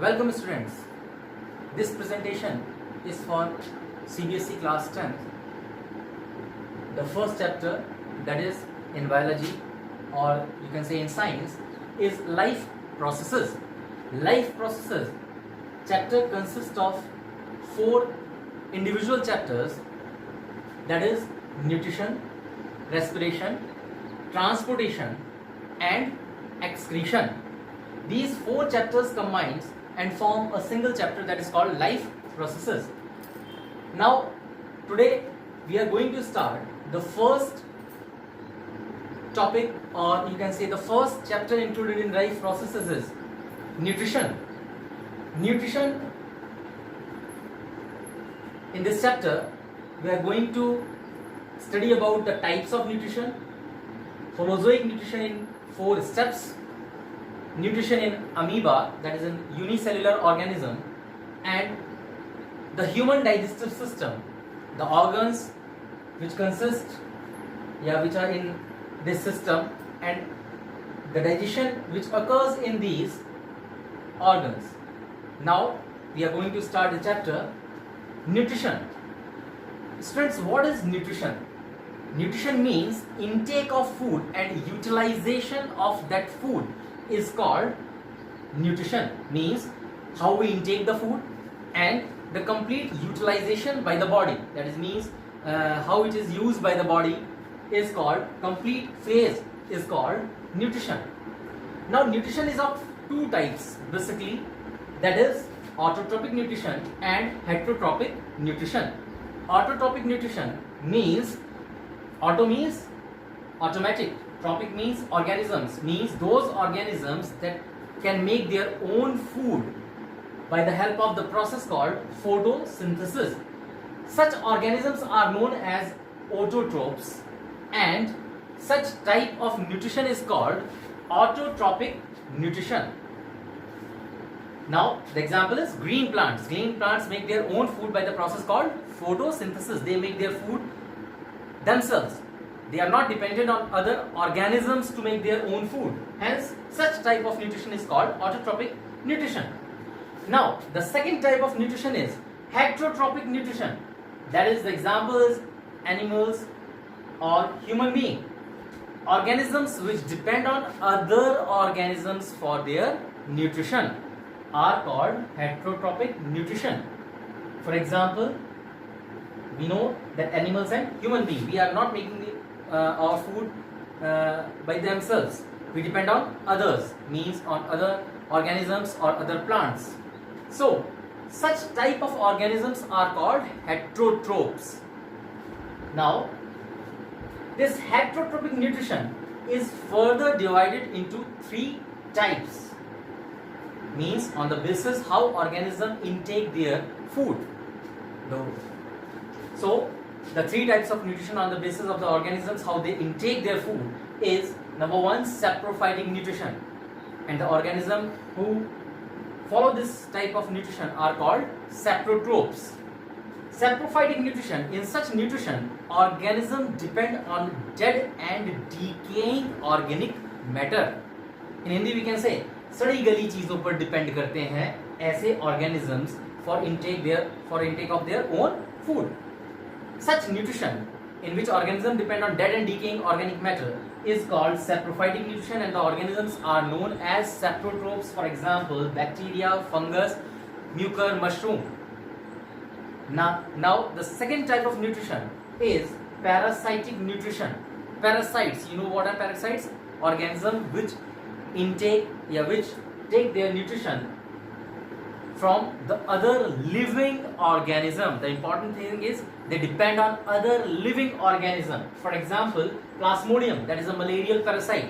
Welcome students. This presentation is for CBSE class 10th. The first chapter, that is in biology, or you can say in science, is life processes. Life processes chapter consists of 4 individual chapters, that is nutrition, respiration, transportation and excretion. These 4 chapters combines and form a single chapter that is called life processes. Now today we are going to start the first topic, or you can say the first chapter included in life processes is nutrition. Nutrition, in this chapter we are going to study about the types of nutrition, holozoic nutrition in 4 steps, nutrition in amoeba, that is an unicellular organism, and the human digestive system, the organs which consist, which are in this system, and the digestion which occurs in these organs. Now we are going to start the chapter nutrition. Students, what is nutrition? Nutrition means intake of food and utilization of that food is called nutrition. Means how we intake the food and the complete utilization by the body, that is means how it is used by the body is called, complete phase is called nutrition. Now nutrition is of 2 types basically, that is autotrophic nutrition and heterotrophic nutrition. Autotrophic nutrition means, auto means automatic, trophic means organisms, means those organisms that can make their own food by the help of the process called photosynthesis. Such organisms are known as autotrophs, and such type of nutrition is called autotrophic nutrition. Now the example is green plants. Green plants make their own food by the process called photosynthesis. They make their food themselves. They are not dependent on other organisms to make their own food. Hence, such type of nutrition is called autotrophic nutrition. Now, the second type of nutrition is heterotrophic nutrition. That is, the example is animals or human being. Organisms which depend on other organisms for their nutrition are called heterotrophic nutrition. For example, we know that animals and human beings, we are not making our food by themselves. We depend on others, means on other organisms or other plants. So such type of organisms are called heterotrophs. Now this heterotrophic nutrition is further divided into 3 types, means on the basis how organism intake their food. So the 3 types of nutrition on the basis of the organisms how they intake their food is, number 1, saprophytic nutrition, and the organism who follow this type of nutrition are called saprotrophs. Saprophytic nutrition, in such nutrition organisms depend on dead and decaying organic matter. In Hindi we can say सड़ी गली चीजों पर depend करते हैं ऐसे organisms for intake of their own food. Such nutrition in which organisms depend on dead and decaying organic matter is called saprophytic nutrition, and the organisms are known as saprotrophs. For example, bacteria, fungus, mucor, mushroom. Now the second type of nutrition is parasitic nutrition. Parasites, you know what are parasites? Organisms which which take their nutrition from the other living organism. The important thing is they depend on other living organism. For example, plasmodium, that is a malarial parasite.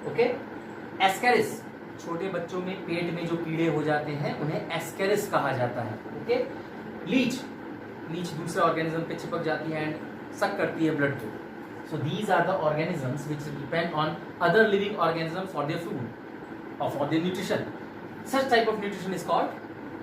Okay, ascaris, छोटे बच्चों में पेट में जो कीड़े हो जाते हैं उन्हें ascaris कहा जाता है. Okay, लीच दूसरे ऑर्गेनिज्म पे चिपक जाती है एंड सक करती है ब्लड को. So these are the organisms which depend on other living organisms for their food or for their nutrition. Such type of nutrition is called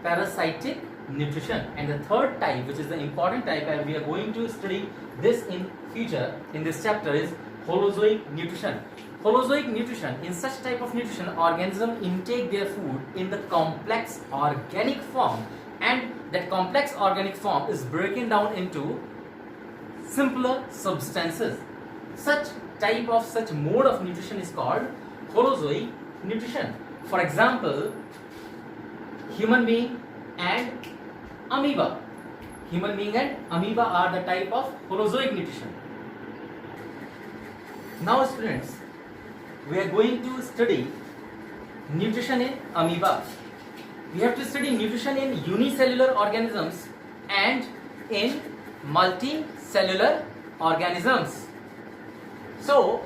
parasitic nutrition. And the third type, which is the important type, and we are going to study this in future in this chapter, is Holozoic nutrition. Holozoic nutrition, in such type of nutrition, organisms intake their food in the complex organic form, and that complex organic form is broken down into simpler substances. Such mode of nutrition is called Holozoic nutrition. For example, human being and amoeba. Human being and amoeba are the type of Holozoic nutrition. Now students, we are going to study nutrition in amoeba. We have to study nutrition in unicellular organisms and in multicellular organisms. So,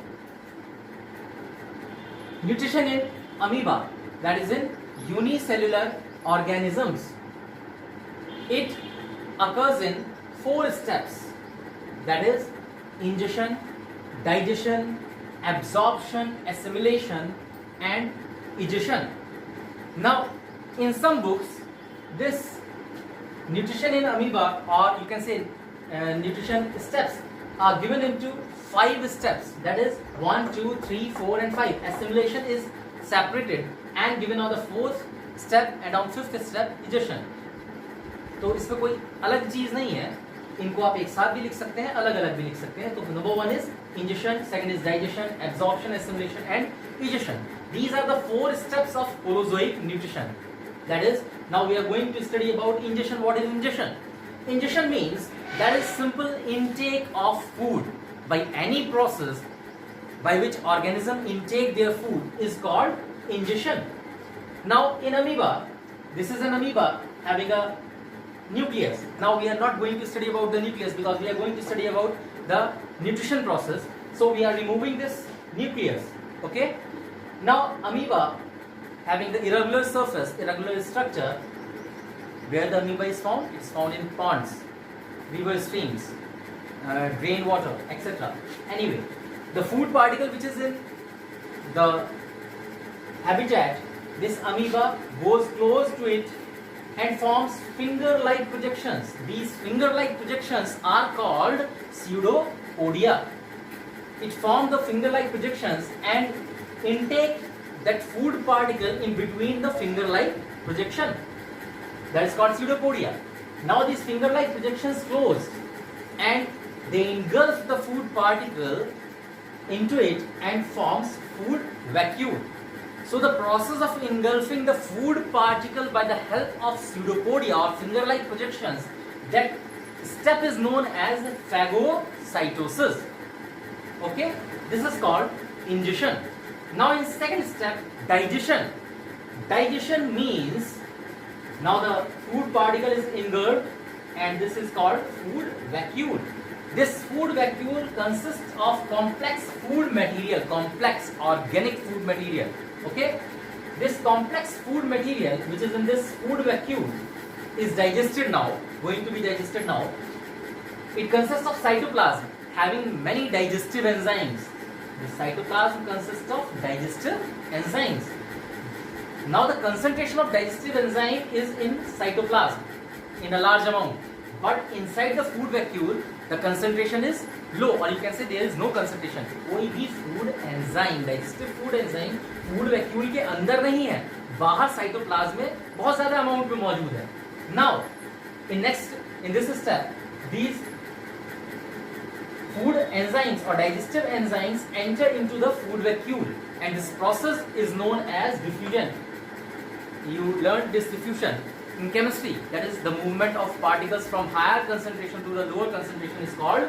nutrition in amoeba, that is in unicellular organisms, it occurs in 4 steps, that is ingestion, digestion, absorption, assimilation and egestion. Now in some books this nutrition in amoeba, or you can say nutrition steps, are given into 5 steps, that is 1, 2, 3, 4 and 5. Assimilation is separated and given on the 4th step and on 5th step egestion. तो इसमें कोई अलग चीज नहीं है, इनको आप एक साथ भी लिख सकते हैं, अलग अलग भी लिख सकते हैं. तो number 1 is ingestion, second is digestion, absorption, assimilation and egestion. These are the 4 steps of Holozoic nutrition. That is, now we are going to study about ingestion. What is ingestion? Ingestion means that is simple intake of food by any process by which organism intake their food is called ingestion. Now in amoeba, this is an amoeba having a nucleus. Now we are not going to study about the nucleus because we are going to study about the nutrition process. So we are removing this nucleus. Okay. Now amoeba having the irregular surface, irregular structure. Where the amoeba is found? It's found in ponds, river streams, drain water, etc. Anyway, the food particle which is in the habitat, this amoeba goes close to it and forms finger-like projections. These finger-like projections are called pseudopodia. It forms the finger-like projections and intake that food particle in between the finger-like projection. That is called pseudopodia. Now these finger-like projections close and they engulf the food particle into it and forms food vacuole. So the process of engulfing the food particle by the help of pseudopodia or finger-like projections, that step is known as phagocytosis. Okay, this is called ingestion. Now in second step, digestion. Digestion means now the food particle is engulfed and this is called food vacuole. This food vacuole consists of complex food material, complex organic food material. Okay, this complex food material which is in this food vacuole is digested now, going to be digested now. It consists of cytoplasm having many digestive enzymes. The cytoplasm consists of digestive enzymes. Now the concentration of digestive enzyme is in cytoplasm in a large amount, but inside the food vacuole the concentration is low, or you can say there is no concentration. कोई भी food enzyme, digestive food enzyme food vacuole के अंदर नहीं है, बाहर cytoplasm में बहुत ज़्यादा amount में मौजूद है. Now in this step, these food enzymes or digestive enzymes enter into the food vacuole, and this process is known as diffusion. You learned this diffusion in chemistry, that is the movement of particles from higher concentration to the lower concentration is called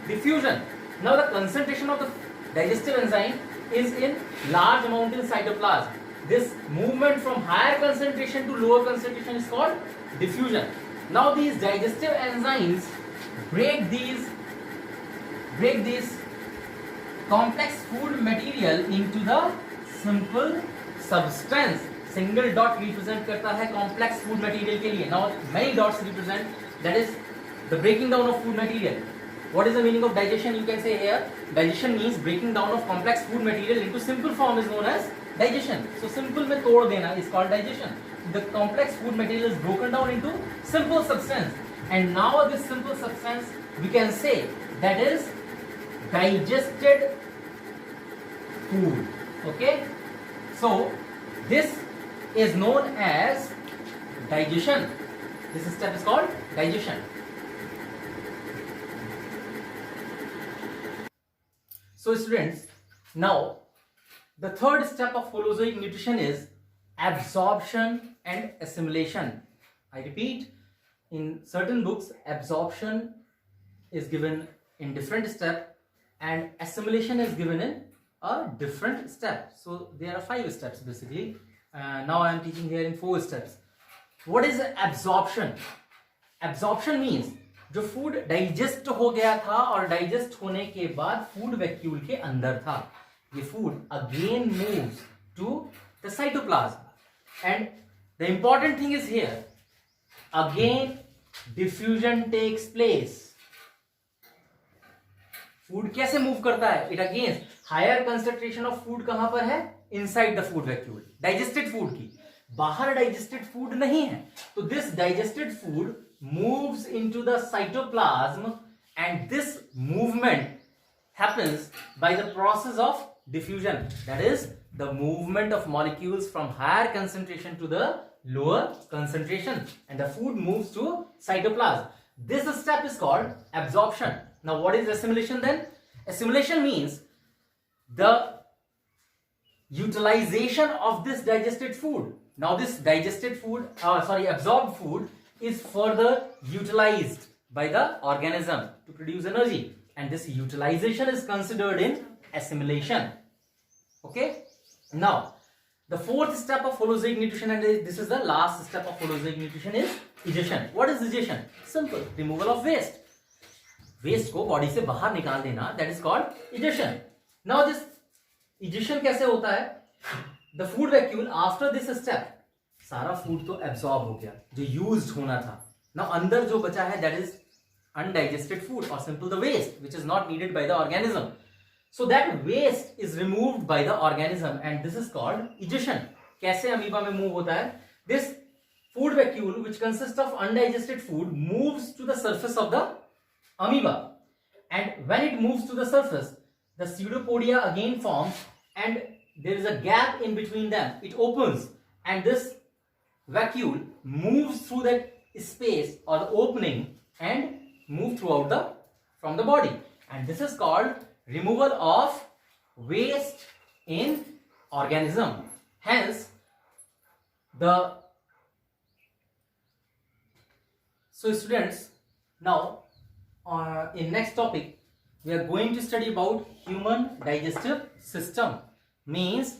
diffusion. Now the concentration of the digestive enzyme is in large amount in cytoplasm. This movement from higher concentration to lower concentration is called diffusion. Now these digestive enzymes break these complex food material into the simple substance. Single dot represent करता है complex food material के लिए. Now many dots represent, that is the breaking down of food material. What is the meaning of digestion? You can say here, digestion means breaking down of complex food material into simple form is known as digestion. So simple में तोड़ देना is called digestion. The complex food material is broken down into simple substance, and now this simple substance we can say that is digested food. Okay, so this is known as digestion. This step is called digestion. So students, now the third step of Holozoic nutrition is absorption and assimilation. I repeat, in certain books absorption is given in different step and assimilation is given in a different step. So there are 5 steps basically. Now I am teaching here in 4 steps. What is absorption? Absorption means जो food digest हो गया था और digest होने के बाद food vacuole के अंदर था, ये food again moves to the cytoplasm and the important thing is here again diffusion takes place. Food कैसे मूव करता है? It again higher concentration of food कहां पर है? Inside the food vacuole, digested food की. बाहर डाइजेस्टेड फूड नहीं है, तो this digested food moves into the cytoplasm and this movement happens by the process of diffusion, that is the movement of molecules from higher concentration to the lower concentration and the food moves to cytoplasm. This step is called absorption. Now what is assimilation then? Assimilation means the utilization of this digested food. Now this digested food, absorbed food is further utilized by the organism to produce energy, and this utilization is considered in assimilation. Okay, now the fourth step of Holozoic nutrition, and this is the last step of Holozoic nutrition, is digestion. What is digestion? Simple, removal of waste. Waste को body से बाहर निकाल देना, that is called digestion. Now this digestion कैसे होता है? The food vacuole after this step, सारा food तो एब्सॉर्ब हो गया जो यूज्ड होना था. नाउ अंदर जो बचा है दैट इज अनडाइजेस्टेड फूड और simple the waste which is not needed by the organism. So that waste is removed by the organism and this is called digestion. कैसे अमीबा में मूव होता है? This food vacuole which consist of undigested food moves to the surface of the amoeba and when it moves to the surface the pseudopodia again forms and there is a gap in between them. It opens and this vacuole moves through that space or the opening and move throughout from the body, and this is called removal of waste in organism. Hence so students, now in next topic we are going to study about human digestive system, means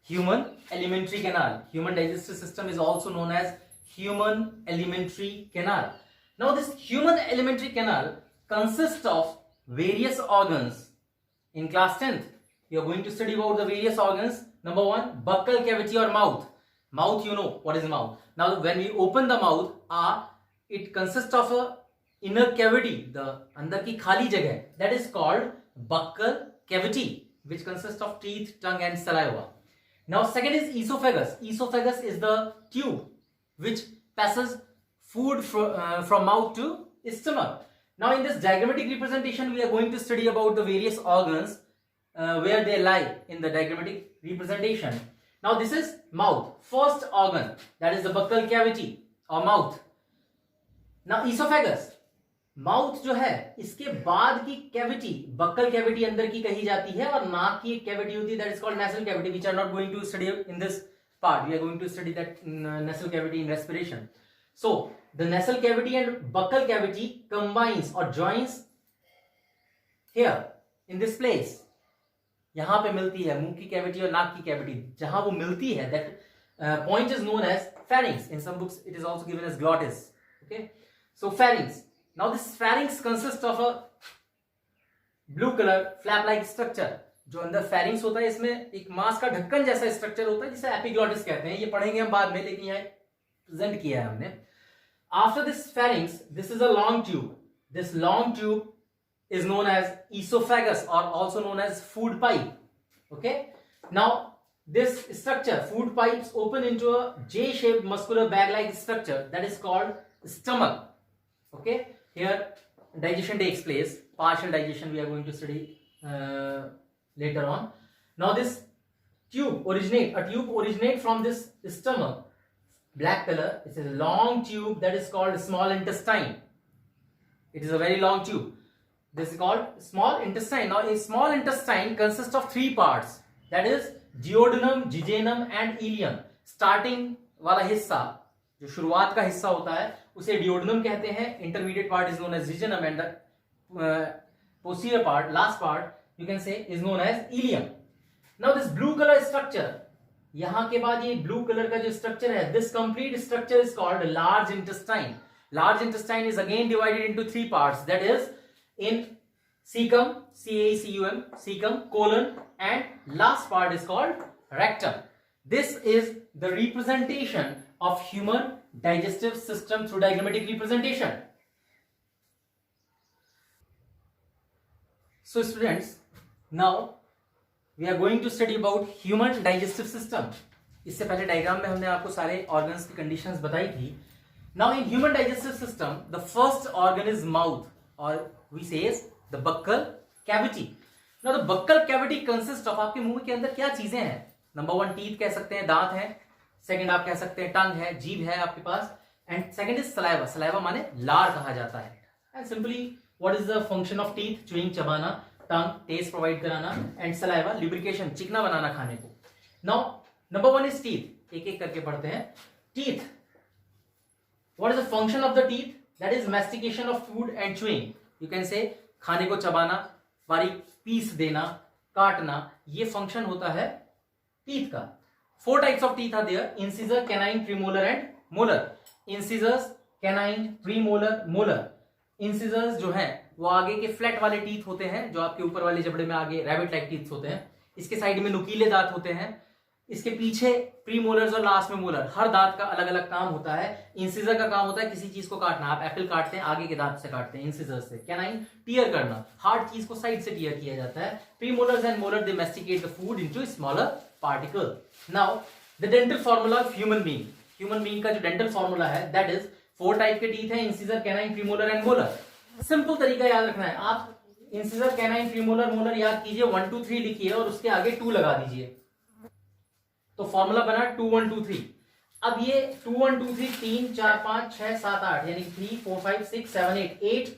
human alimentary canal. Human digestive system is also known as human alimentary canal. Now this human alimentary canal consists of various organs. In class 10th you are going to study about the various organs. Number 1, buccal cavity or mouth. Mouth, you know what is mouth. Now when we open the mouth, it consists of a inner cavity, the अंदर की खाली जगह, that is called buccal cavity, which consists of teeth, tongue and saliva. Now second is esophagus. Esophagus is the tube which passes food from mouth to stomach. Now in this diagrammatic representation we are going to study about the various organs where they lie in the diagrammatic representation. Now this is mouth, first organ, that is the buccal cavity or mouth. Now esophagus, mouth जो है इसके बाद की cavity, buccal cavity अंदर की कही जाती है और नाक की एक कैविटी होती है, that is called nasal cavity, which are not going to study in this part. We are going to study that nasal cavity in respiration. So the nasal cavity and buccal cavity combines और joins here in this place. यहां पे मिलती है मुंह की cavity और नाक की कैविटी, जहां वो मिलती है that point is known as pharynx. In some books it is also given as glottis. Okay, so pharynx. Now this pharynx consists of a blue color flap like structure. जो अंदर pharynx होता है इसमें एक मांस का ढक्कन जैसा स्ट्रक्चर होता है जिसे एपिग्लॉटिस कहते हैं. ये पढ़ेंगे हम बाद में, लेकिन यहाँ प्रेजेंट किया है हमने. After this pharynx, this is a long tube. This long tube is known as esophagus or also known as food pipe. Okay. Now this structure, food pipes, open into a J-shaped muscular bag-like structure that is called stomach. Okay. Here digestion takes place. Partial digestion we are going to study later on. Now this tube originate from this stomach, black color. It's a long tube that is called small intestine. It is a very long tube. This is called small intestine. Now a small intestine consists of three parts, that is duodenum, jejunum and ileum. Starting वाला हिस्सा, जो शुरुआत का हिस्सा होता है, उसे duodenum कहते हैं. Intermediate part is known as jejunum and the posterior part, last part you can say is known as ileum. Now this blue color structure, यहां के बाद ये blue color का जो structure है, this complete structure is called large intestine. Large intestine is again divided into three parts, that is in cecum, C-A-C-U-M, cecum, colon, and last part is called rectum. This is the representation of human digestive system through diagrammatic representation. So students, now we are going to study about human digestive system. इससे पहले diagram में हमने आपको सारे organs की conditions बताई थी. Now in human digestive system, the first organ is mouth, or we say the buccal cavity. Now the buccal cavity consists of, आपके मुंह के अंदर क्या चीजें हैं? नंबर 1 टीथ कह सकते हैं, दांत है. सेकंड आप कह सकते हैं टंग है, जीभ है आपके पास. And second is saliva. Saliva माने लार कहा जाता है. And simply what is the function of teeth? Chewing, चबाना. टंग, टेस्ट प्रोवाइड कराना. एंड सलाइवा, लुब्रिकेशन, चिकना बनाना खाने को. Now number 1 is teeth. एक एक करके पढ़ते हैं. Teeth, what is the function of the teeth? That is mastication of food and chewing. You can say खाने को चबाना, बारीक पीस देना, काटना, ये फंक्शन होता है टीथ का. 4 types of teeth are there: incisor, canine, premolar and molar. Incisors, canine, premolar, molar. Incisors जो हैं वो आगे के फ्लैट वाले टीथ होते हैं, जो आपके ऊपर वाले जबड़े में आगे रैबिट लाइक टीथ होते हैं. इसके साइड में नुकीले दांत होते हैं. इसके पीछे प्रीमोलर्स और लास्ट में मोलर. हर दांत का अलग अलग काम होता है. इंसिजर का काम होता है किसी चीज को काटना. आप एप्पल काटते हैं, आगे के दांत से काटते हैं इंसिजर से. कैनाइन, टीयर करना, हार्ड चीज को साइड से टीयर किया जाता है. Premolars and molar, they masticate the food into smaller particle. Now the dental formula of human being. Human being का जो डेंटल फार्मूला है, दैट इज 4 टाइप के टीथ है: incisor, canine, premolar and molar. Simple तरीका याद रखना है. आप इंसिजर, कैनाइन, प्रीमोलर, मोलर याद कीजिए, 1 2 3 लिखिए और उसके आगे 2 लगा दीजिए, तो फॉर्मूला बना 2 1 2 3. अब ये 2 1 2 3 3 4 5 6 7 8 यानी 3 4 5 6 7 8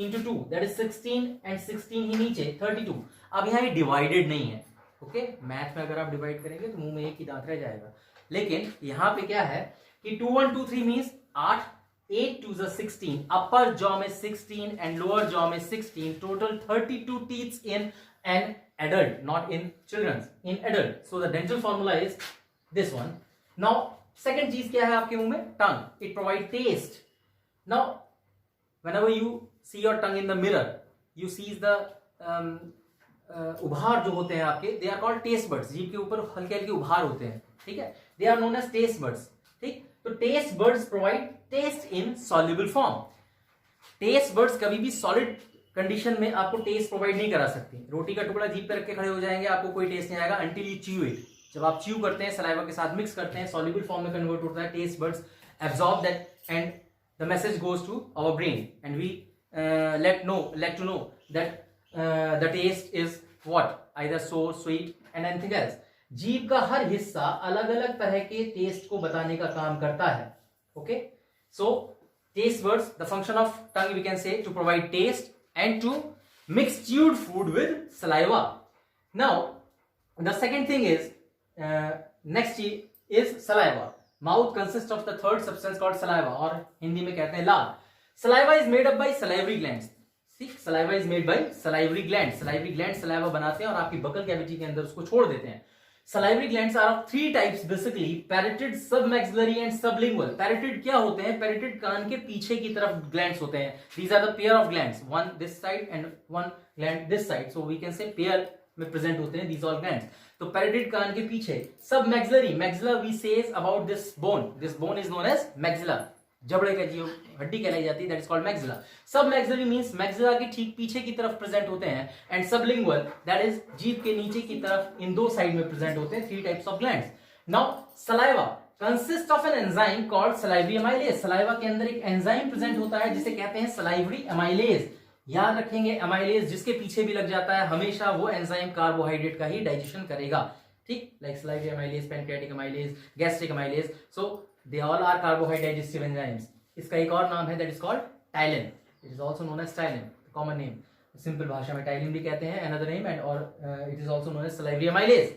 into 2 दैट इज 16 एंड 16 ही नीचे 32. अब यहाँ ये डिवाइडेड नहीं है. ओके, मैथ में अगर आप डिवाइड करेंगे तो मुंह में एक ही दांत रह जाएगा. लेकिन यहाँ पे क्या है कि 2 1 2 3 मीन्स 8 8 2 16. अपर जॉ में 16 एंड लोअर जॉ में 16. Total 32 teeths in an adult, not in children's, in adult. So the dental formula is this one. Now second चीज क्या है आपके मुंह में? Tongue. It provide taste. Now whenever you see your tongue in the mirror, you see the उभार जो होते हैं आपके, they are called taste buds. जीभ के ऊपर हल्के हल्के उभार होते हैं, ठीक है? They are known as taste buds. ठीक, तो taste buds provide taste in soluble form. Taste buds कभी भी solid कंडीशन में आपको टेस्ट प्रोवाइड नहीं करा सकती. रोटी का टुकड़ा जीभ पे रख के खड़े हो जाएंगे, आपको कोई टेस्ट नहीं आएगा until you chew it. जब आप च्यू करते हैं, सलाइवा के साथ मिक्स करते हैं, सॉल्युबल फॉर्म में कन्वर्ट होता है. Taste buds absorb that and the message goes to our brain and we let to know that the taste is what, either sour, sweet and anything else. जीभ का हर हिस्सा अलग अलग तरह के टेस्ट को बताने का काम करता है. Okay, so taste buds, the function of tongue we can say to provide taste and to mix chewed food with saliva. Now the second thing is next is saliva. Mouth consists of the third substance called saliva, और हिंदी में कहते हैं लार. Saliva is made up by salivary glands. See, saliva is made by salivary glands. Salivary glands saliva बनाते हैं और आपकी buccal cavity के अंदर उसको छोड़ देते हैं. Salivary glands are of 3 types basically: parotid, submaxillary and sublingual. Parotid क्या होते हैं? Parotid कान के पीछे की तरफ glands होते हैं. These are the pair of glands, one this side and one gland this side. So we can say pair में present होते हैं these all glands. तो parotid कान के पीछे. Submaxillary, maxilla we says about this bone. This bone is known as maxilla. जबड़े का जो हड्डी कहलाई जाती है, that is called maxilla. Submaxillary means maxilla के ठीक पीछे की तरफ प्रेजेंट होते हैं, and sublingual that is जीभ के नीचे की तरफ इन दो साइड में प्रेजेंट होते हैं. 3 types of glands. Now saliva, consist of an enzyme called salivary amylase. Saliva के अंदर एक एंजाइम प्रेजेंट होता है जिसे कहते हैं सलाइवरी एमाइलेज। याद रखेंगे, एमाइलेज जिसके पीछे भी लग जाता है हमेशा वो एंजाइम कार्बोहाइड्रेट का ही डाइजेशन करेगा। ठीक, like salivary amylase, pancreatic amylase, gastric amylase, so they all are carbohydrate digestive enzymes. इसका एक और नाम है, that is called ptyalin. It is also known as ptyalin, common name, simple भाषा में टाइलिन भी कहते हैं, अनदर नेम, एंड और it is also known as salivary amylase.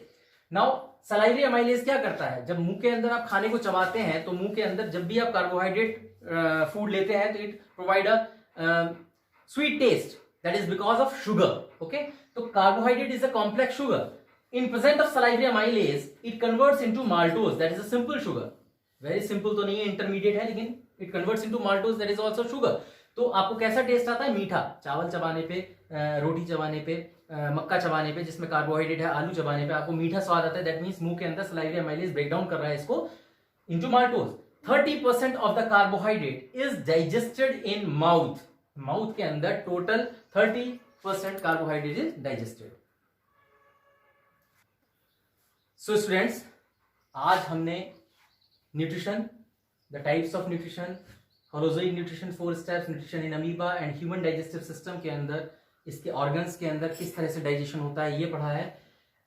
Now salivary amylase क्या करता है? जब मुंह के अंदर आप खाने को चबाते हैं तो मुंह के अंदर जब भी आप कार्बोहाइड्रेट फूड लेते हैं तो it provide a sweet taste, that is because of sugar. Okay, तो carbohydrate is a complex sugar. In presence of salivary amylase it converts into maltose, that is a simple sugar. Very simple तो नहीं है, intermediate है, लेकिन it converts into maltose, that is also sugar. तो आपको कैसा test आता है? मीठा। चावल चबाने पे, रोटी चबाने पे, मक्का चबाने पे जिसमें कार्बोहाइड्रेट है, आलू चबाने पे आपको मीठा स्वाद आता है। दैट मींस मुंह के अंदर सलाइवरी एमाइलेज ब्रेक डाउन कर रहा है इसको into maltose. 30% of the carbohydrate is digested in mouth. Mouth के अंदर total 30% carbohydrate is digested. So students, आज हमने nutrition, the types of nutrition, holozoic nutrition, 4 steps, nutrition in amoeba and human digestive system के अंदर, इसके organs के अंदर किस तरह से डाइजेशन होता है, ये पढ़ा है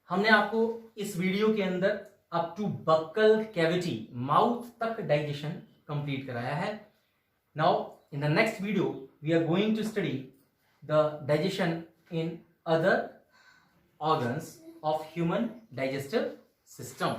हमने आपको। इस वीडियो के अंदर up to buccal cavity, mouth तक डाइजेशन कंप्लीट कराया है। Now in the next video we are going to study the digestion in other organs of human digestive system.